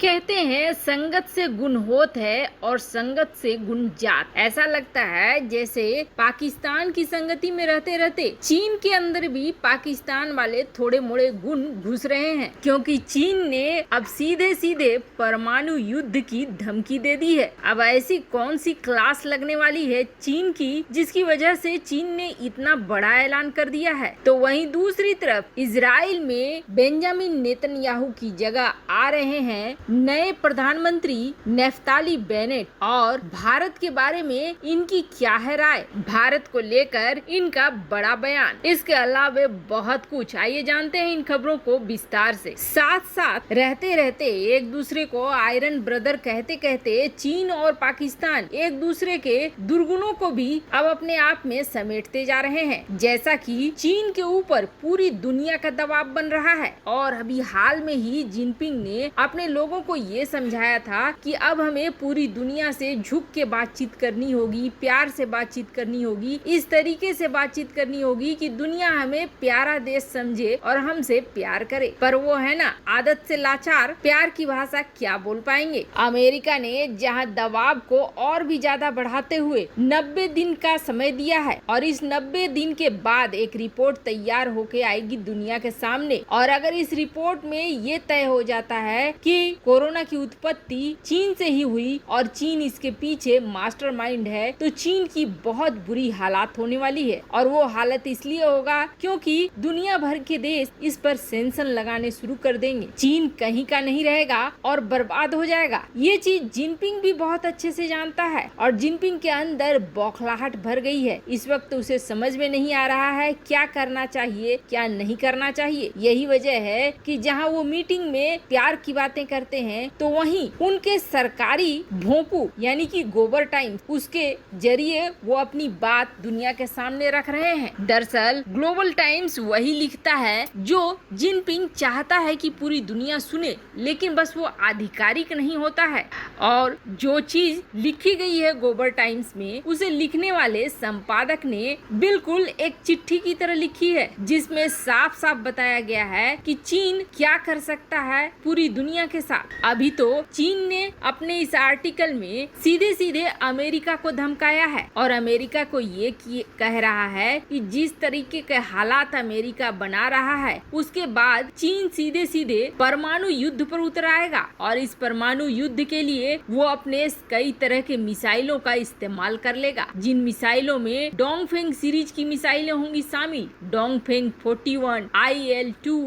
कहते हैं संगत से गुण होत है और संगत से गुण जात। ऐसा लगता है जैसे पाकिस्तान की संगति में रहते रहते चीन के अंदर भी पाकिस्तान वाले थोड़े मोड़े गुण घुस रहे हैं, क्योंकि चीन ने अब सीधे सीधे परमाणु युद्ध की धमकी दे दी है। अब ऐसी कौन सी क्लास लगने वाली है चीन की जिसकी वजह से चीन ने इतना बड़ा ऐलान कर दिया है। तो वहीं दूसरी तरफ इजराइल में बेंजामिन नेतन्याहू की जगह आ रहे हैं नए प्रधानमंत्री नेफ्ताली बेनेट। और भारत के बारे में इनकी क्या है राय, भारत को लेकर इनका बड़ा बयान, इसके अलावा बहुत कुछ। आइए जानते हैं इन खबरों को विस्तार से। साथ साथ रहते रहते एक दूसरे को आयरन ब्रदर कहते कहते चीन और पाकिस्तान एक दूसरे के दुर्गुणों को भी अब अपने आप में समेटते जा रहे हैं, जैसा कि चीन के ऊपर पूरी दुनिया का दबाव बन रहा है। और अभी हाल में ही जिनपिंग ने अपने लोगों को ये समझाया था कि अब हमें पूरी दुनिया से झुक के बातचीत करनी होगी, प्यार से बातचीत करनी होगी, इस तरीके से बातचीत करनी होगी कि दुनिया हमें प्यारा देश समझे और हमसे प्यार करे। पर वो है ना आदत से लाचार, प्यार की भाषा क्या बोल पाएंगे। अमेरिका ने जहां दबाव को और भी ज्यादा बढ़ाते हुए 90 दिन का समय दिया है और इस 90 दिन के बाद एक रिपोर्ट तैयार होके आएगी दुनिया के सामने। और अगर इस रिपोर्ट में ये तय हो जाता है कि कोरोना की उत्पत्ति चीन से ही हुई और चीन इसके पीछे मास्टरमाइंड है, तो चीन की बहुत बुरी हालात होने वाली है। और वो हालत इसलिए होगा क्योंकि दुनिया भर के देश इस पर सेंक्शन लगाने शुरू कर देंगे। चीन कहीं का नहीं रहेगा और बर्बाद हो जाएगा। ये चीज जिनपिंग भी बहुत अच्छे से जानता है और जिनपिंग के अंदर बौखलाहट भर गई है। इस वक्त उसे समझ में नहीं आ रहा है क्या करना चाहिए क्या नहीं करना चाहिए। यही वजह है कि जहाँ वो मीटिंग में प्यार की बातें करते हैं तो वहीं उनके सरकारी भोंपू यानी कि गोबर टाइम्स, उसके जरिए वो अपनी बात दुनिया के सामने रख रहे हैं। दरअसल ग्लोबल टाइम्स वही लिखता है जो जिनपिंग चाहता है कि पूरी दुनिया सुने, लेकिन बस वो आधिकारिक नहीं होता है। और जो चीज लिखी गई है गोबर टाइम्स में, उसे लिखने वाले संपादक ने बिल्कुल एक चिट्ठी की तरह लिखी है, जिसमें साफ साफ बताया गया है कि चीन क्या कर सकता है पूरी दुनिया के साथ। अभी तो चीन ने अपने इस आर्टिकल में सीधे सीधे अमेरिका को धमकाया है और अमेरिका को ये कह रहा है कि जिस तरीके के हालात अमेरिका बना रहा है उसके बाद चीन सीधे सीधे परमाणु युद्ध पर उतर आएगा। और इस परमाणु युद्ध के लिए वो अपने कई तरह के मिसाइलों का इस्तेमाल कर लेगा, जिन मिसाइलों में डोंगफेंग सीरीज की मिसाइलें होंगी शामिल। डोंगफेंग 41, IL-2,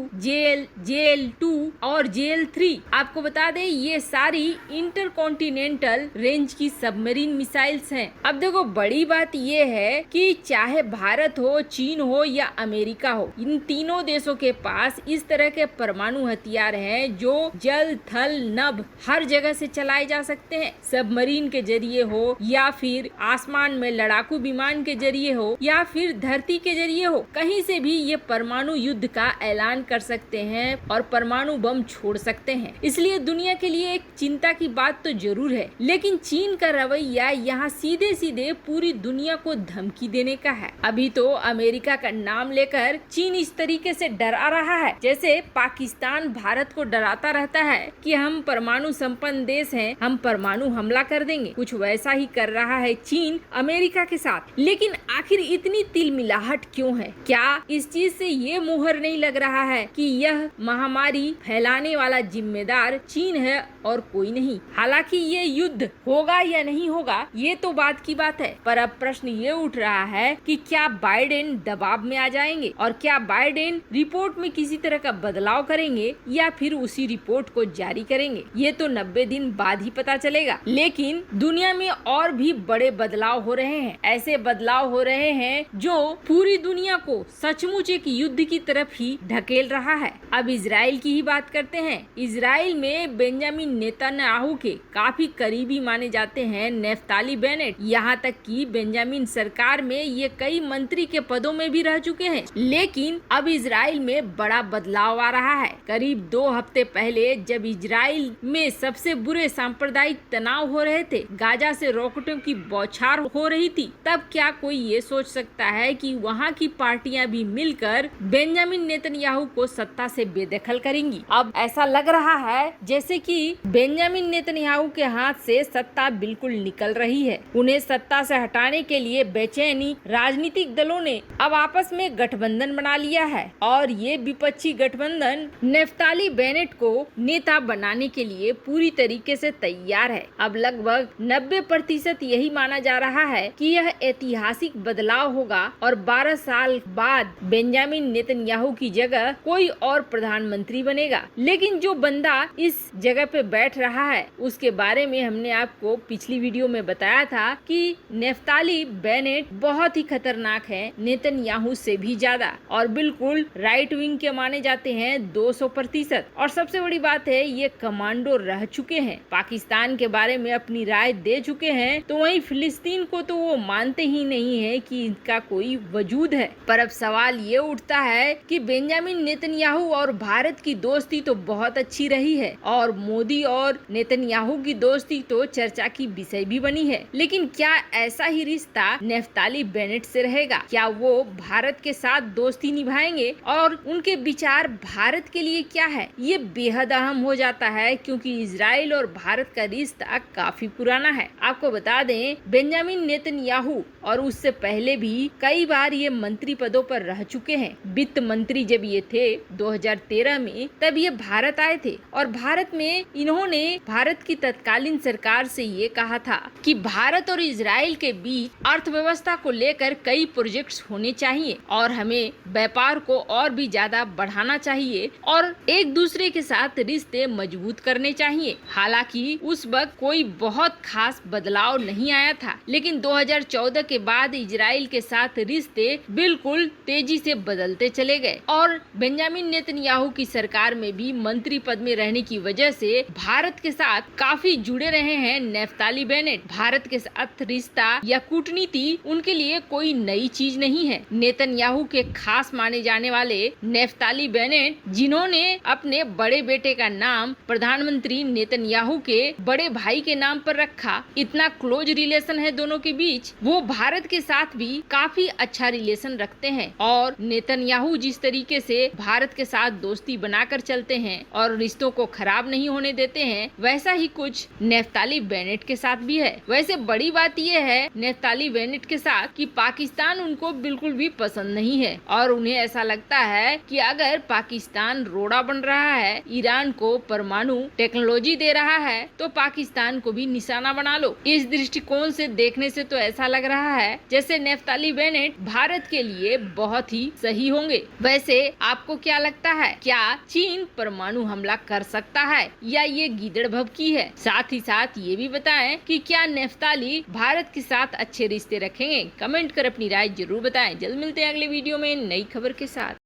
JL-2 और JL-3। आपको बता दें ये सारी इंटरकॉन्टिनेंटल रेंज की सबमरीन मिसाइल्स हैं। अब देखो बड़ी बात ये है कि चाहे भारत हो, चीन हो या अमेरिका हो, इन तीनों देशों के पास इस तरह के परमाणु हथियार हैं जो जल थल नभ हर जगह से चलाए जा सकते हैं। सबमरीन के जरिए हो या फिर आसमान में लड़ाकू विमान के जरिए हो या फिर धरती के जरिए हो, कहीं से भी ये परमाणु युद्ध का ऐलान कर सकते हैं और परमाणु बम छोड़ सकते हैं। इसलिए दुनिया के लिए एक चिंता की बात तो जरूर है, लेकिन चीन का रवैया यहाँ सीधे सीधे पूरी दुनिया को धमकी देने का है। अभी तो अमेरिका का नाम लेकर चीन इस तरीके से डरा रहा है जैसे पाकिस्तान भारत को डराता रहता है कि हम परमाणु संपन्न देश हैं, हम परमाणु हमला कर देंगे। कुछ वैसा ही कर रहा है चीन अमेरिका के साथ। लेकिन आखिर इतनी तिलमिलाहट क्यों है? क्या इस चीज से ये मुहर नहीं लग रहा है कि यह महामारी फैलाने वाला जिम्मेदार चीन है और कोई नहीं? हालांकि ये युद्ध होगा या नहीं होगा ये तो बात की बात है, पर अब प्रश्न ये उठ रहा है कि क्या बाइडेन दबाव में आ जाएंगे और क्या बाइडेन रिपोर्ट में किसी तरह का बदलाव करेंगे या फिर उसी रिपोर्ट को जारी करेंगे। ये तो 90 दिन बाद ही पता चलेगा। लेकिन दुनिया में और भी बड़े बदलाव हो रहे हैं, ऐसे बदलाव हो रहे हैं जो पूरी दुनिया को सचमुच एक युद्ध की तरफ ही ढकेल रहा है। अब इजराइल की ही बात करते हैं। इजराइल में बेंजामिन नेतन्याहू के काफी करीबी माने जाते हैं नेफ्ताली बेनेट। यहाँ तक कि बेंजामिन सरकार में ये कई मंत्री के पदों में भी रह चुके हैं। लेकिन अब इजराइल में बड़ा बदलाव आ रहा है। करीब 2 हफ्ते पहले जब इजराइल में सबसे बुरे सांप्रदायिक तनाव हो रहे थे, गाजा से रॉकेटों की बौछार हो रही थी, तब क्या कोई ये सोच सकता है कि वहाँ की पार्टियां भी मिलकर बेंजामिन नेतन्याहू को सत्ता से बेदखल करेंगी? अब ऐसा लग रहा है जैसे कि बेंजामिन नेतन्याहू के हाथ से सत्ता बिल्कुल निकल रही है। उन्हें सत्ता से हटाने के लिए बेचैनी राजनीतिक दलों ने अब आपस में गठबंधन बना लिया है और ये विपक्षी गठबंधन नेफ्ताली बेनेट को नेता बनाने के लिए पूरी तरीके से तैयार है। अब लगभग 90% यही माना जा रहा है कि यह ऐतिहासिक बदलाव होगा और 12 साल बाद बेंजामिन नेतन्याहू की जगह कोई और प्रधानमंत्री बनेगा। लेकिन जो बंदा इस जगह पे बैठ रहा है उसके बारे में हमने आपको पिछली वीडियो में बताया था कि नेफ्ताली बेनेट बहुत ही खतरनाक है, नेतन्याहू से भी ज्यादा, और बिल्कुल राइट विंग के माने जाते हैं 200%। और सबसे बड़ी बात है ये कमांडो रह चुके हैं, पाकिस्तान के बारे में अपनी राय दे चुके हैं, तो वहीं फिलिस्तीन को तो वो मानते ही नहीं है कि इनका कोई वजूद है। पर अब सवाल ये उठता है कि बेंजामिन नेतन्याहू और भारत की दोस्ती तो बहुत अच्छी रही है और मोदी और नेतन्याहू की दोस्ती तो चर्चा की विषय भी बनी है, लेकिन क्या ऐसा ही रिश्ता नेफ्ताली बेनेट से रहेगा? क्या वो भारत के साथ दोस्ती निभाएंगे और उनके विचार भारत के लिए क्या है? ये बेहद अहम हो जाता है क्योंकि इजराइल और भारत का रिश्ता काफी पुराना है। आपको बता दें बेंजामिन नेतन्याहू और उससे पहले भी कई बार ये मंत्री पदों पर रह चुके हैं। वित्त मंत्री जब ये थे 2013 में, तब ये भारत आए थे और भारत में इन्होंने भारत की तत्कालीन सरकार से ये कहा था कि भारत और इजराइल के बीच अर्थव्यवस्था को लेकर कई प्रोजेक्ट्स होने चाहिए और हमें व्यापार को और भी ज्यादा बढ़ाना चाहिए और एक दूसरे के साथ रिश्ते मजबूत करने चाहिए। हालांकि उस वक्त कोई बहुत खास बदलाव नहीं आया था, लेकिन 2014 के बाद इजराइल के साथ रिश्ते बिल्कुल तेजी से बदलते चले गए और बेंजामिन नेतन्याहू की सरकार में भी मंत्री पद में रहने की वजह से भारत के साथ काफी जुड़े रहे हैं नेफ्ताली बेनेट। भारत के साथ रिश्ता या कूटनीति उनके लिए कोई नई चीज नहीं है। नेतन्याहू के खास माने जाने वाले नेफ्ताली बेनेट, जिन्होंने अपने बड़े बेटे का नाम प्रधानमंत्री नेतन्याहू के बड़े भाई के नाम पर रखा, इतना क्लोज रिलेशन है दोनों के बीच, वो भारत के साथ भी काफी अच्छा रिलेशन रखते हैं और नेतन्याहू जिस तरीके से भारत के साथ दोस्ती बनाकर चलते हैं और रिश्तों को खराब नहीं होने देते हैं, वैसा ही कुछ नेफ्ताली बेनेट के साथ भी है। वैसे बड़ी बात यह है नेफ्ताली बेनेट के साथ कि पाकिस्तान उनको बिल्कुल भी पसंद नहीं है और उन्हें ऐसा लगता है कि अगर पाकिस्तान रोड़ा बन रहा है, ईरान को परमाणु टेक्नोलॉजी दे रहा है, तो पाकिस्तान को भी निशाना बना लो। इस दृष्टिकोण से देखने से तो ऐसा लग रहा है जैसे नेफ्ताली बेनेट भारत के लिए बहुत ही सही होंगे। वैसे आपको क्या लगता है, क्या चीन परमाणु हमला कर सकता है या ये गीदड़ भभकी है? साथ ही साथ ये भी बताएं कि क्या नेफ्ताली भारत के साथ अच्छे रिश्ते रखेंगे? कमेंट कर अपनी राय जरूर बताएं। जल्द मिलते हैं अगले वीडियो में नई खबर के साथ।